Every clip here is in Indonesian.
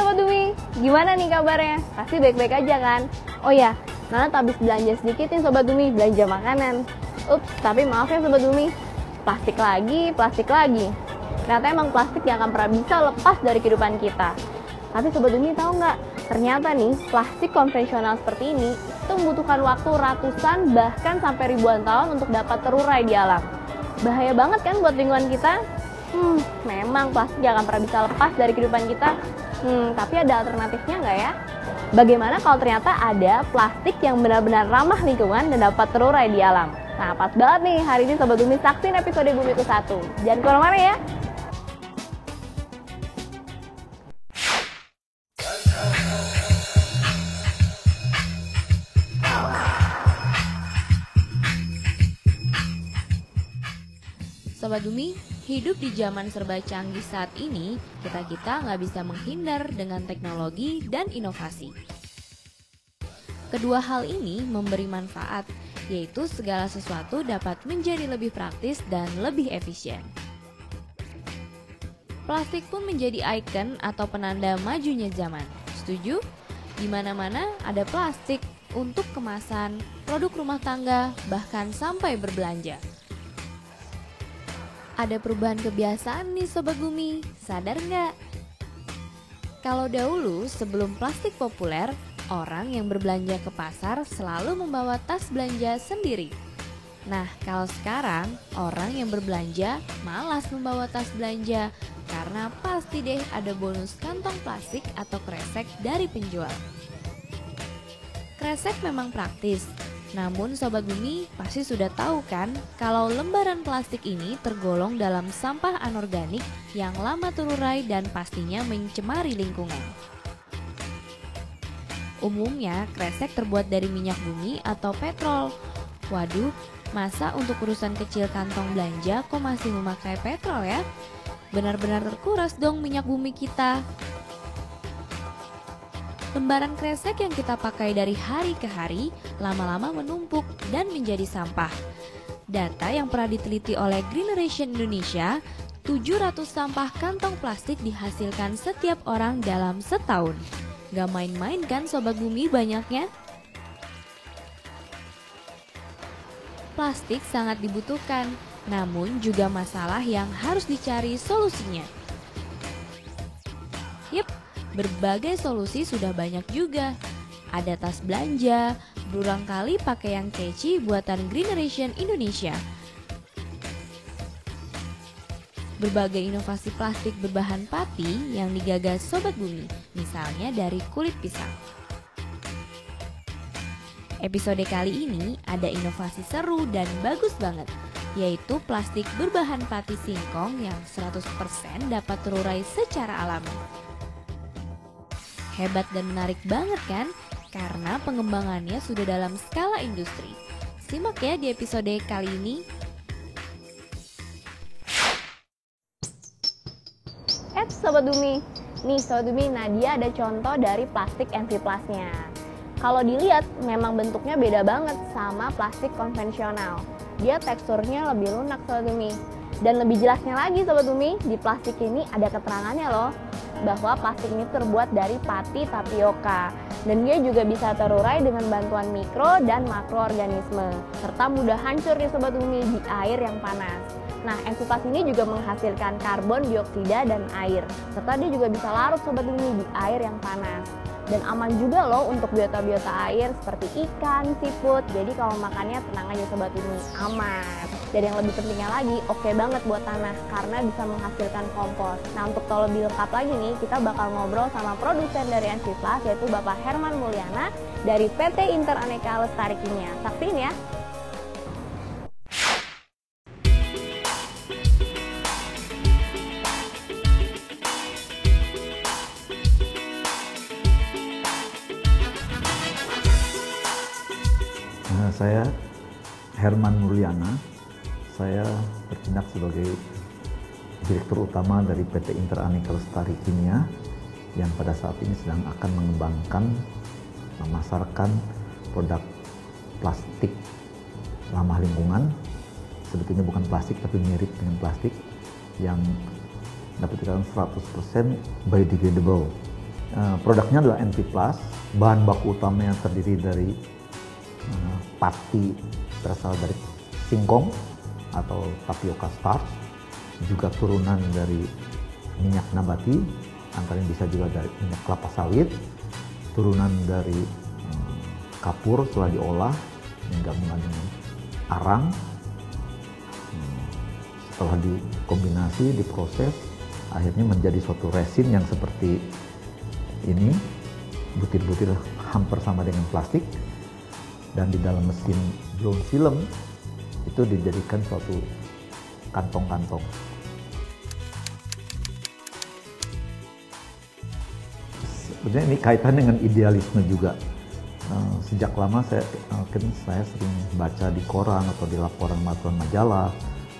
Sobat Dumi, gimana nih kabarnya? Pasti baik-baik aja kan? Oh ya, Nana habis belanja sedikit nih Sobat Dumi, belanja makanan. Ups, tapi maaf ya Sobat Dumi, plastik lagi. Ternyata emang plastik yang akan pernah bisa lepas dari kehidupan kita. Tapi Sobat Dumi tahu nggak? Ternyata nih, plastik konvensional seperti ini itu membutuhkan waktu ratusan bahkan sampai ribuan tahun untuk dapat terurai di alam. Bahaya banget kan buat lingkungan kita? Memang plastik gak akan pernah bisa lepas dari kehidupan kita. Tapi ada alternatifnya nggak ya? Bagaimana kalau ternyata ada plastik yang benar-benar ramah lingkungan dan dapat terurai di alam? Nah, pas banget nih hari ini Sobat Bumi saksin episode Bumiku 1. Jangan kemana-mana ya. Sobat Bumi, hidup di zaman serba canggih saat ini, kita nggak bisa menghindar dengan teknologi dan inovasi. Kedua hal ini memberi manfaat, yaitu segala sesuatu dapat menjadi lebih praktis dan lebih efisien. Plastik pun menjadi ikon atau penanda majunya zaman. Setuju? Di mana-mana ada plastik untuk kemasan, produk rumah tangga, bahkan sampai berbelanja. Ada perubahan kebiasaan nih Sobat Bumi, sadar nggak? Kalau dahulu sebelum plastik populer, orang yang berbelanja ke pasar selalu membawa tas belanja sendiri. Nah, kalau sekarang orang yang berbelanja malas membawa tas belanja karena pasti deh ada bonus kantong plastik atau kresek dari penjual. Kresek memang praktis. Namun Sobat Bumi pasti sudah tahu kan kalau lembaran plastik ini tergolong dalam sampah anorganik yang lama terurai dan pastinya mencemari lingkungan. Umumnya kresek terbuat dari minyak bumi atau petrol. Waduh, masa untuk urusan kecil kantong belanja kok masih memakai petrol ya? Benar-benar terkuras dong minyak bumi kita. Lembaran kresek yang kita pakai dari hari ke hari lama-lama menumpuk dan menjadi sampah. Data yang pernah diteliti oleh Greeneration Indonesia, 700 sampah kantong plastik dihasilkan setiap orang dalam setahun. Gak main-main kan Sobat Bumi banyaknya? Plastik sangat dibutuhkan, namun juga masalah yang harus dicari solusinya. Berbagai solusi sudah banyak juga. Ada tas belanja, berulang kali pakai yang keci buatan Greeneration Indonesia. Berbagai inovasi plastik berbahan pati yang digagas Sobat Bumi, misalnya dari kulit pisang. Episode kali ini ada inovasi seru dan bagus banget, yaitu plastik berbahan pati singkong yang 100% dapat terurai secara alami. Hebat dan menarik banget kan? Karena pengembangannya sudah dalam skala industri. Simak ya di episode kali ini. Sobat Bumi, nih Sobat Bumi, Nadia ada contoh dari plastik Enviplasnya. Kalau dilihat memang bentuknya beda banget sama plastik konvensional. Dia teksturnya lebih lunak Sobat Bumi. Dan lebih jelasnya lagi Sobat Bumi, di plastik ini ada keterangannya loh, bahwa plastik ini terbuat dari pati tapioka dan dia juga bisa terurai dengan bantuan mikro dan makroorganisme serta mudah hancur nih Sobat Bumi di air yang panas. Nah, Enviplas ini juga menghasilkan karbon dioksida dan air serta dia juga bisa larut Sobat Bumi di air yang panas. Dan aman juga loh untuk biota-biota air seperti ikan, siput. Jadi kalau makannya tenang aja Sobat Bumi, aman. Dan yang lebih pentingnya lagi, oke banget buat tanah karena bisa menghasilkan kompos. Nah, untuk tahu lebih lengkap lagi nih, kita bakal ngobrol sama produsen dari Enviplas yaitu Bapak Herman Mulyana dari PT Interaneka Lestari Kimia. Saksiin ya. Saya Herman Mulyana, saya bertindak sebagai Direktur Utama dari PT Interaneka Lestari Kimia yang pada saat ini sedang akan mengembangkan, memasarkan produk plastik ramah lingkungan. Sebetulnya bukan plastik tapi mirip dengan plastik yang dapat dikatakan 100% biodegradable Produknya adalah NP+, bahan baku utamanya terdiri dari pati berasal dari singkong atau tapioka starch, juga turunan dari minyak nabati, antara bisa juga dari minyak kelapa sawit, turunan dari kapur setelah diolah yang gabungan dengan arang. Setelah dikombinasi, diproses, akhirnya menjadi suatu resin yang seperti ini, butir-butir hampir sama dengan plastik, dan di dalam mesin blown film itu dijadikan suatu kantong-kantong. Sebenarnya ini kaitan dengan idealisme juga. Sejak lama saya sering baca di koran atau di laporan majalah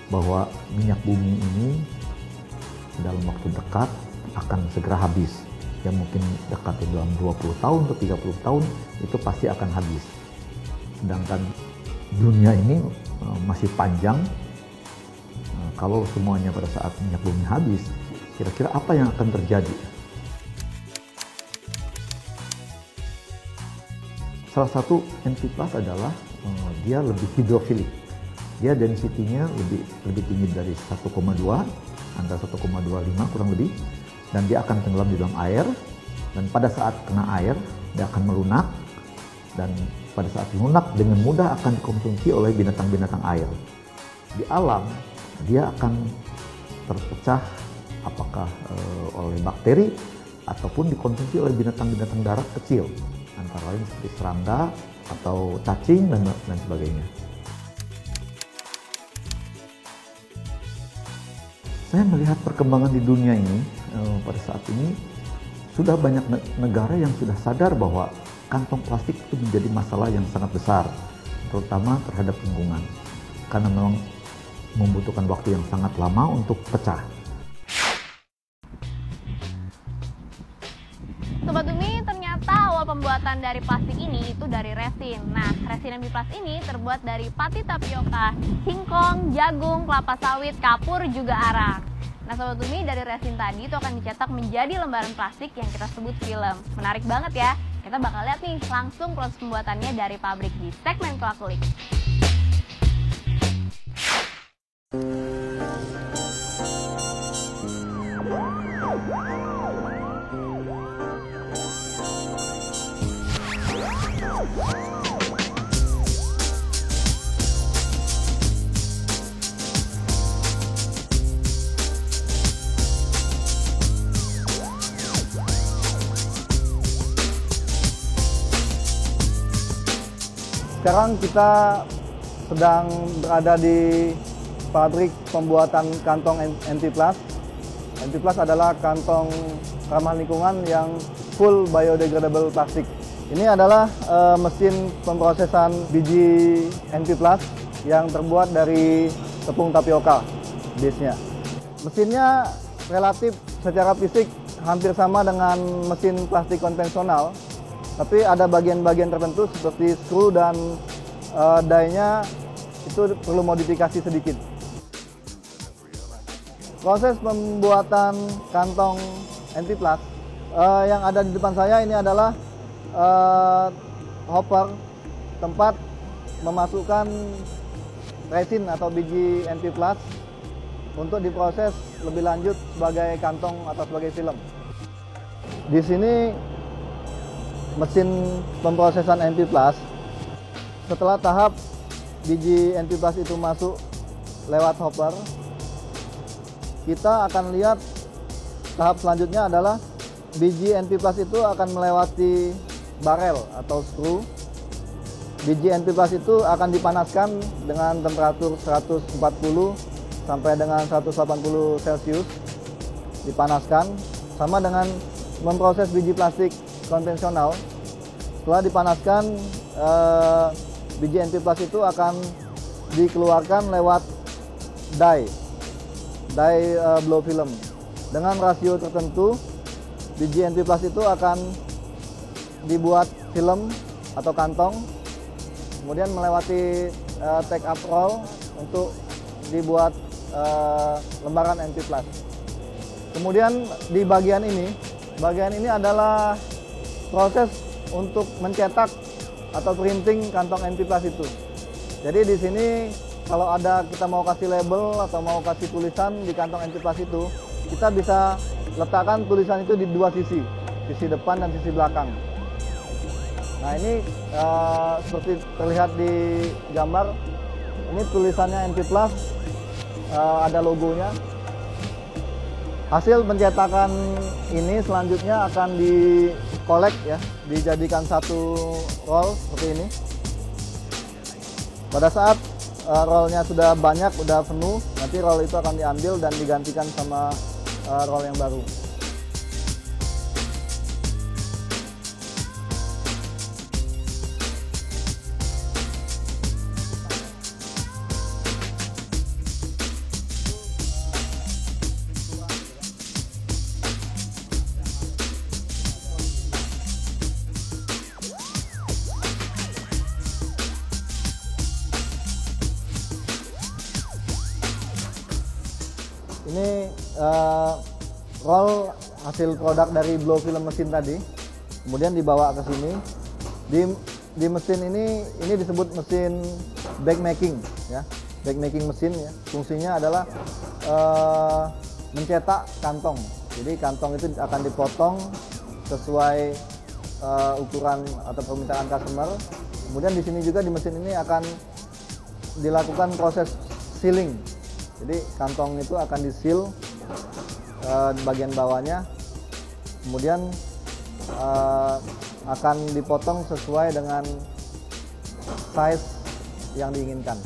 bahwa minyak bumi ini dalam waktu dekat akan segera habis. Yang mungkin dekat dalam 20 tahun atau 30 tahun itu pasti akan habis. Sedangkan dunia ini masih panjang. Kalau semuanya pada saat minyak bumi habis, kira-kira apa yang akan terjadi? Salah satu NP+ adalah dia lebih hidrofilik. Dia density-nya lebih tinggi dari 1,2, antara 1,25 kurang lebih, dan dia akan tenggelam di dalam air, dan pada saat kena air dia akan melunak, dan pada saat melunak dengan mudah akan dikonsumsi oleh binatang-binatang air. Di alam dia akan terpecah apakah oleh bakteri ataupun dikonsumsi oleh binatang-binatang darat kecil, antara lain seperti serangga atau cacing dan sebagainya. Saya melihat perkembangan di dunia ini pada saat ini sudah banyak negara yang sudah sadar bahwa kantong plastik itu menjadi masalah yang sangat besar, terutama terhadap lingkungan, karena memang membutuhkan waktu yang sangat lama untuk pecah. Sobat Bumi, ternyata awal pembuatan dari plastik ini itu dari resin. Nah, resin NP+ ini terbuat dari pati tapioka, singkong, jagung, kelapa sawit, kapur, juga arang. Nah, Sobat Bumi, dari resin tadi itu akan dicetak menjadi lembaran plastik yang kita sebut film. Menarik banget ya. Kita bakal lihat nih langsung proses pembuatannya dari pabrik di segmen Kulik. Sekarang kita sedang berada di pabrik pembuatan kantong NP+. NP+ adalah kantong ramah lingkungan yang full biodegradable plastik. Ini adalah mesin pemrosesan biji NP+ yang terbuat dari tepung tapioka base-nya. Mesinnya relatif secara fisik hampir sama dengan mesin plastik konvensional, tapi ada bagian-bagian tertentu seperti skru dan die-nya itu perlu modifikasi sedikit. Proses pembuatan kantong NP+ yang ada di depan saya ini adalah hopper, tempat memasukkan resin atau biji NP+ untuk diproses lebih lanjut sebagai kantong atau sebagai film. Di sini mesin pemrosesan NP+, setelah tahap biji NP+ itu masuk lewat hopper, kita akan lihat tahap selanjutnya adalah biji NP+ itu akan melewati barel atau skru. Biji NP+ itu akan dipanaskan dengan temperatur 140 sampai dengan 180 Celcius. Dipanaskan sama dengan memproses biji plastik konvensional. Setelah dipanaskan, biji NP+ itu akan dikeluarkan lewat die blow film. Dengan rasio tertentu, biji NP+ itu akan dibuat film atau kantong, kemudian melewati take up roll untuk dibuat lembaran NP+. Kemudian di bagian ini bagian ini adalah proses untuk mencetak atau printing kantong NP Plus itu. Jadi di sini kalau ada kita mau kasih label atau mau kasih tulisan di kantong NP Plus itu, kita bisa letakkan tulisan itu di dua sisi, sisi depan dan sisi belakang. Nah ini seperti terlihat di gambar, ini tulisannya NP Plus, ada logonya. Hasil pencetakan ini selanjutnya akan di-collect ya, dijadikan satu roll seperti ini. Pada saat rollnya sudah banyak, sudah penuh, nanti roll itu akan diambil dan digantikan sama roll yang baru. Ini roll hasil produk dari blow film mesin tadi, kemudian dibawa ke sini. Di mesin ini disebut mesin backmaking ya, backmaking mesin ya. Fungsinya adalah mencetak kantong. Jadi kantong itu akan dipotong sesuai ukuran atau permintaan customer. Kemudian di sini juga di mesin ini akan dilakukan proses sealing. Jadi kantong itu akan di-seal di bagian bawahnya, kemudian akan dipotong sesuai dengan size yang diinginkan.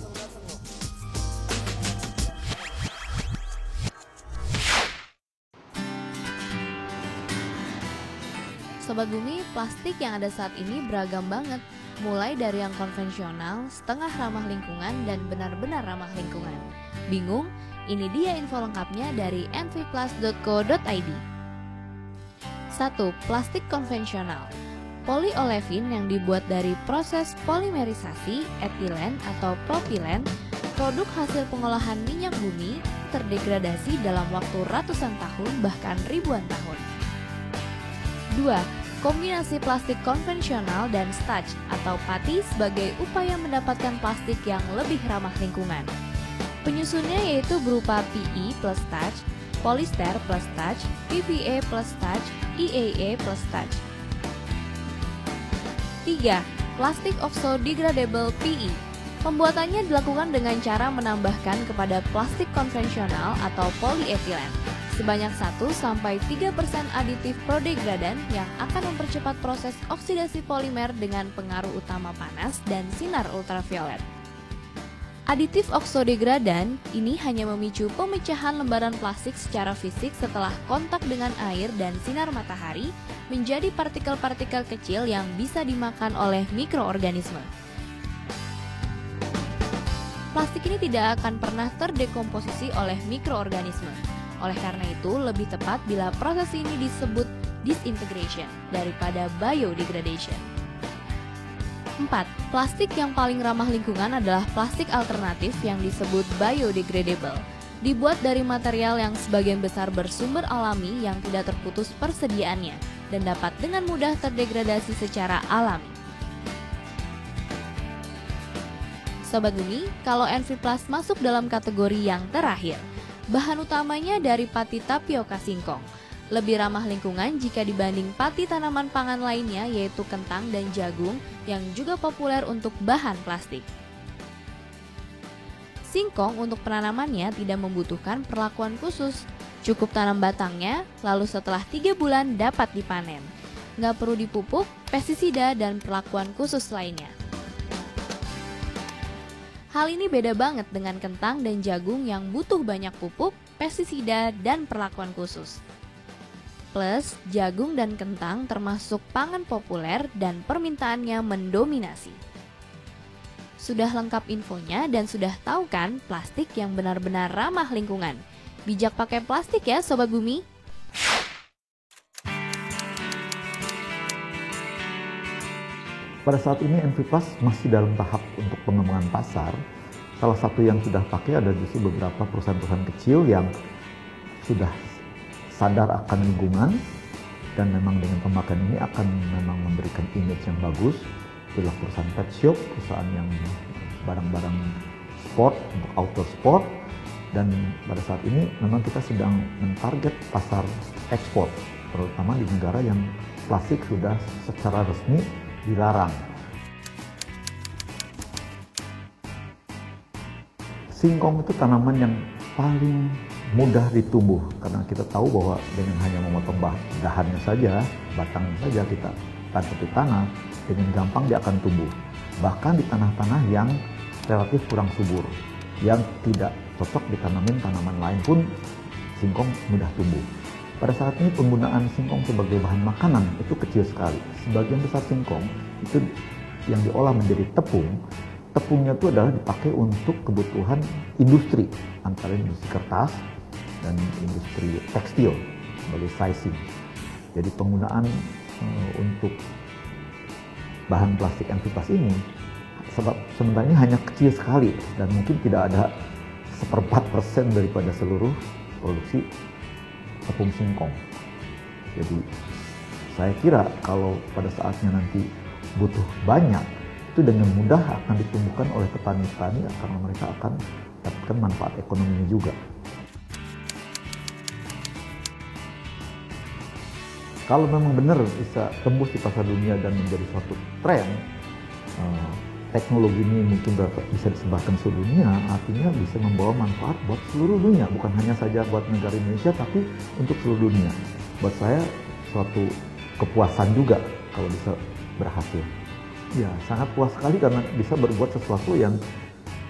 Sobat Bumi, plastik yang ada saat ini beragam banget. Mulai dari yang konvensional, setengah ramah lingkungan, dan benar-benar ramah lingkungan. Bingung? Ini dia info lengkapnya dari nvplus.co.id. 1. Plastik konvensional. Polyolefin yang dibuat dari proses polimerisasi, etilen atau propilen, produk hasil pengolahan minyak bumi, terdegradasi dalam waktu ratusan tahun bahkan ribuan tahun. 2. Kombinasi plastik konvensional dan starch atau pati sebagai upaya mendapatkan plastik yang lebih ramah lingkungan. Penyusunnya yaitu berupa PE plus starch, polyester plus starch, PVA plus starch, EAA plus starch. 3. Plastic oxo-degradable PE. Pembuatannya dilakukan dengan cara menambahkan kepada plastik konvensional atau polyetilen sebanyak 1-3% aditif prodegradan yang akan mempercepat proses oksidasi polimer dengan pengaruh utama panas dan sinar ultraviolet. Aditif oksodegradan ini hanya memicu pemecahan lembaran plastik secara fisik setelah kontak dengan air dan sinar matahari menjadi partikel-partikel kecil yang bisa dimakan oleh mikroorganisme. Plastik ini tidak akan pernah terdekomposisi oleh mikroorganisme. Oleh karena itu, lebih tepat bila proses ini disebut disintegration daripada biodegradation. 4. Plastik yang paling ramah lingkungan adalah plastik alternatif yang disebut biodegradable. Dibuat dari material yang sebagian besar bersumber alami yang tidak terputus persediaannya dan dapat dengan mudah terdegradasi secara alami. Sobat Bumi, kalau NV Plus masuk dalam kategori yang terakhir. Bahan utamanya dari pati tapioka singkong. Lebih ramah lingkungan jika dibanding pati tanaman pangan lainnya yaitu kentang dan jagung yang juga populer untuk bahan plastik. Singkong untuk penanamannya tidak membutuhkan perlakuan khusus. Cukup tanam batangnya, lalu setelah 3 bulan dapat dipanen. Nggak perlu dipupuk, pestisida, dan perlakuan khusus lainnya. Hal ini beda banget dengan kentang dan jagung yang butuh banyak pupuk, pestisida, dan perlakuan khusus. Plus, jagung dan kentang termasuk pangan populer dan permintaannya mendominasi. Sudah lengkap infonya dan sudah tahu kan plastik yang benar-benar ramah lingkungan. Bijak pakai plastik ya Sobat Bumi. Pada saat ini NV Plus masih dalam tahap untuk pengembangan pasar. Salah satu yang sudah pakai ada justru beberapa perusahaan-perusahaan kecil yang sudah sadar akan lingkungan dan memang dengan pemakaian ini akan memang memberikan image yang bagus. Itulah perusahaan pet shop, perusahaan yang barang-barang sport untuk outdoor sport, dan pada saat ini memang kita sedang mentarget pasar ekspor, terutama di negara yang plastik sudah secara resmi dilarang. Singkong itu tanaman yang paling mudah ditumbuh karena kita tahu bahwa dengan hanya memotong dahannya saja, batangnya saja kita tanam di tanah, dengan gampang dia akan tumbuh. Bahkan di tanah-tanah yang relatif kurang subur, yang tidak cocok ditanamin tanaman lain pun singkong mudah tumbuh. Pada saat ini penggunaan singkong sebagai bahan makanan itu kecil sekali. Sebagian besar singkong itu yang diolah menjadi tepung. Tepungnya itu adalah dipakai untuk kebutuhan industri, antara industri kertas dan industri tekstil sebagai sizing. Jadi penggunaan untuk bahan plastik envipas ini sebenarnya hanya kecil sekali dan mungkin tidak ada 1/4% daripada seluruh produksi tepung singkong. Jadi saya kira kalau pada saatnya nanti butuh banyak, itu dengan mudah akan ditumbuhkan oleh petani-petani karena mereka akan dapatkan manfaat ekonominya juga. Kalau memang benar bisa tembus di pasar dunia dan menjadi suatu tren, teknologi ini mungkin bisa disebarkan seluruh dunia, artinya bisa membawa manfaat buat seluruh dunia, bukan hanya saja buat negara Indonesia, tapi untuk seluruh dunia. Buat saya suatu kepuasan juga kalau bisa berhasil. Ya, sangat puas sekali karena bisa berbuat sesuatu yang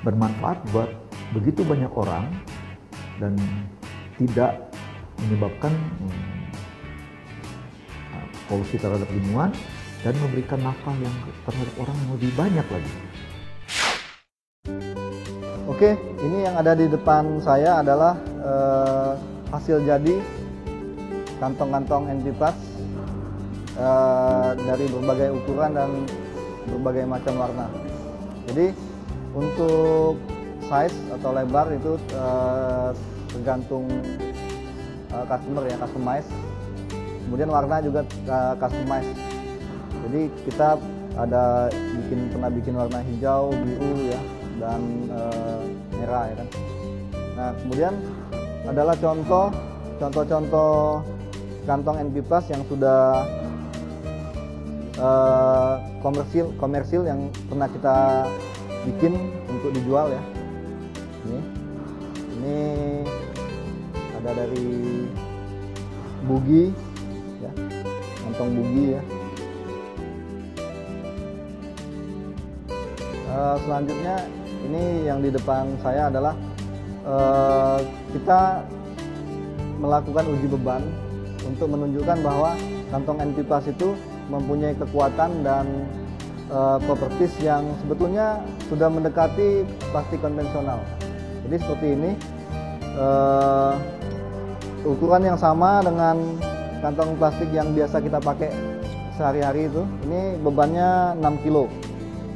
bermanfaat buat begitu banyak orang dan tidak menyebabkan polusi terhadap lingkungan dan memberikan nafkah yang terhadap orang yang lebih banyak lagi. Oke, ini yang ada di depan saya adalah hasil jadi kantong-kantong NP+ dari berbagai ukuran dan berbagai macam warna. Jadi untuk size atau lebar itu tergantung customer ya, customize. Kemudian warna juga customize. Jadi kita pernah bikin warna hijau, biru ya, dan merah ya kan. Nah kemudian adalah contoh-contoh kantong NP+ yang sudah komersil yang pernah kita bikin untuk dijual ya. Ini ada dari Bugi ya, kantong Bugi ya. Selanjutnya ini yang di depan saya adalah kita melakukan uji beban untuk menunjukkan bahwa kantong NP+ itu mempunyai kekuatan dan properties yang sebetulnya sudah mendekati plastik konvensional. Jadi seperti ini, ukuran yang sama dengan kantong plastik yang biasa kita pakai sehari-hari itu. Ini bebannya 6 kilo.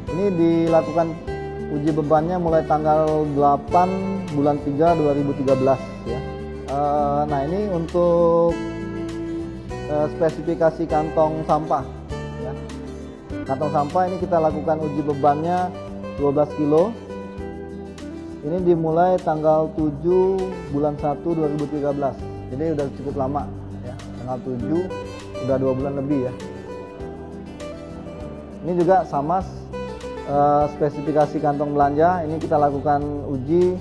Ini dilakukan uji bebannya mulai tanggal 8 bulan 3 2013 ya. Nah ini untuk spesifikasi kantong sampah ya. Kantong sampah ini kita lakukan uji bebannya 12 kilo. Ini dimulai tanggal 7 bulan 1 2013. Jadi udah cukup lama ya. Tanggal 7 udah 2 bulan lebih ya. Ini juga sama spesifikasi kantong belanja. Ini kita lakukan uji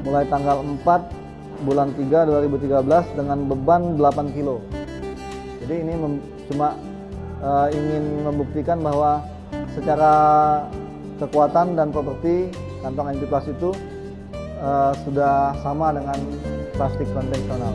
mulai tanggal 4 bulan 3 2013 dengan beban 8 kilo. Jadi ini cuma ingin membuktikan bahwa secara kekuatan dan properti kantong NP+ itu sudah sama dengan plastik konvensional.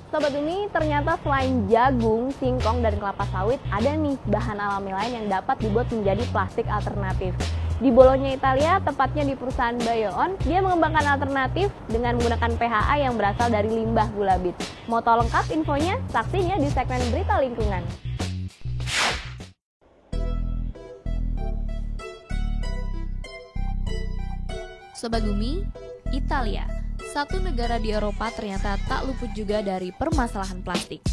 Sobat Umi, ternyata selain jagung, singkong, dan kelapa sawit, ada nih bahan alami lain yang dapat dibuat menjadi plastik alternatif. Di Bologna, Italia, tepatnya di perusahaan BioOn, dia mengembangkan alternatif dengan menggunakan PHA yang berasal dari limbah gula bit. Mau tahu lengkap infonya? Saksinya di segmen Berita Lingkungan. Sobat Bumi, Italia, satu negara di Eropa ternyata tak luput juga dari permasalahan plastik.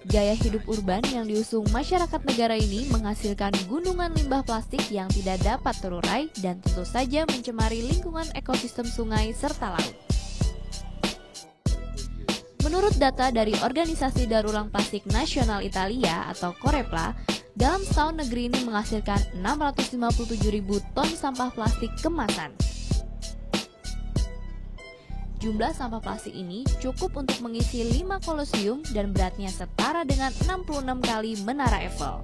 Gaya hidup urban yang diusung masyarakat negara ini menghasilkan gunungan limbah plastik yang tidak dapat terurai dan tentu saja mencemari lingkungan ekosistem sungai serta laut. Menurut data dari Organisasi Daur Ulang Plastik Nasional Italia atau Corepla, dalam setahun negeri ini menghasilkan 657.000 ton sampah plastik kemasan. Jumlah sampah plastik ini cukup untuk mengisi 5 kolosium dan beratnya setara dengan 66 kali menara Eiffel.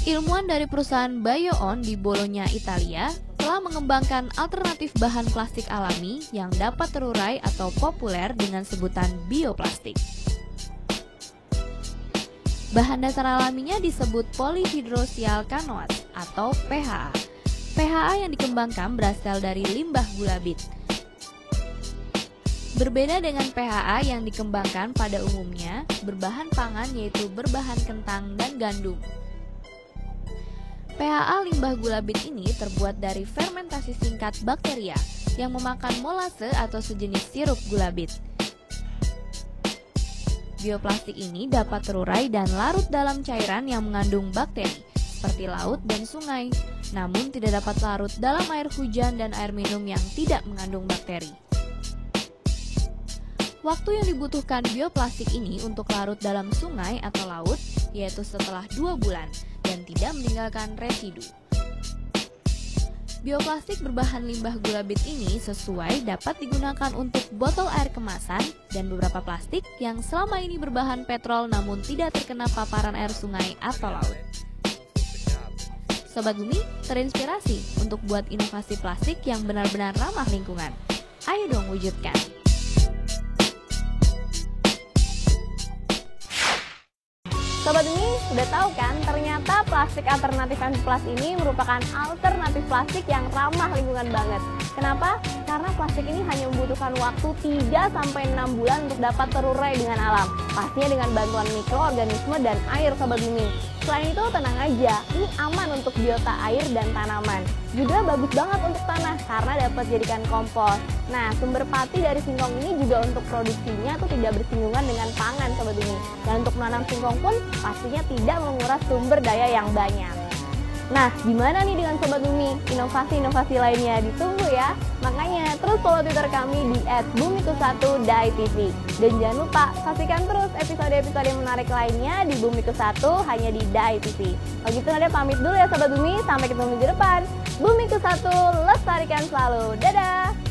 Ilmuwan dari perusahaan BioOn di Bologna, Italia, telah mengembangkan alternatif bahan plastik alami yang dapat terurai atau populer dengan sebutan bioplastik. Bahan dasar alaminya disebut polyhydroxyalkanoat atau PHA. PHA yang dikembangkan berasal dari limbah gula bit. Berbeda dengan PHA yang dikembangkan pada umumnya berbahan pangan yaitu berbahan kentang dan gandum. PHA limbah gula bit ini terbuat dari fermentasi singkat bakteria yang memakan molase atau sejenis sirup gula bit. Bioplastik ini dapat terurai dan larut dalam cairan yang mengandung bakteri, seperti laut dan sungai, namun tidak dapat larut dalam air hujan dan air minum yang tidak mengandung bakteri. Waktu yang dibutuhkan bioplastik ini untuk larut dalam sungai atau laut yaitu setelah 2 bulan dan tidak meninggalkan residu. Bioplastik berbahan limbah gula bit ini sesuai dapat digunakan untuk botol air kemasan dan beberapa plastik yang selama ini berbahan petrol namun tidak terkena paparan air sungai atau laut. Sobat Bumi, terinspirasi untuk buat inovasi plastik yang benar-benar ramah lingkungan. Ayo dong wujudkan! Sobat Bumi, udah tahu kan ternyata plastik alternatif Enviplas ini merupakan alternatif plastik yang ramah lingkungan banget. Kenapa? Karena plastik ini hanya membutuhkan waktu 3-6 bulan untuk dapat terurai dengan alam. Pastinya dengan bantuan mikroorganisme dan air Sobat Bumi. Selain itu tenang aja, ini aman untuk biota air dan tanaman. Juga bagus banget untuk tanah karena dapat jadikan kompos. Nah, sumber pati dari singkong ini juga untuk produksinya tuh tidak bersinggungan dengan pangan Sobat Bumi. Dan untuk menanam singkong pun pastinya tidak menguras sumber daya yang banyak. Nah, gimana nih dengan Sobat Bumi? Inovasi-inovasi lainnya ditunggu ya. Makanya terus follow Twitter kami di @bumiku1.tv. Dan jangan lupa saksikan terus episode-episode menarik lainnya di Bumiku1 hanya di Dai TV. Kalau gitu Nadia pamit dulu ya Sobat Bumi, sampai ketemu minggu depan. Bumiku1, lestarikan selalu. Dadah!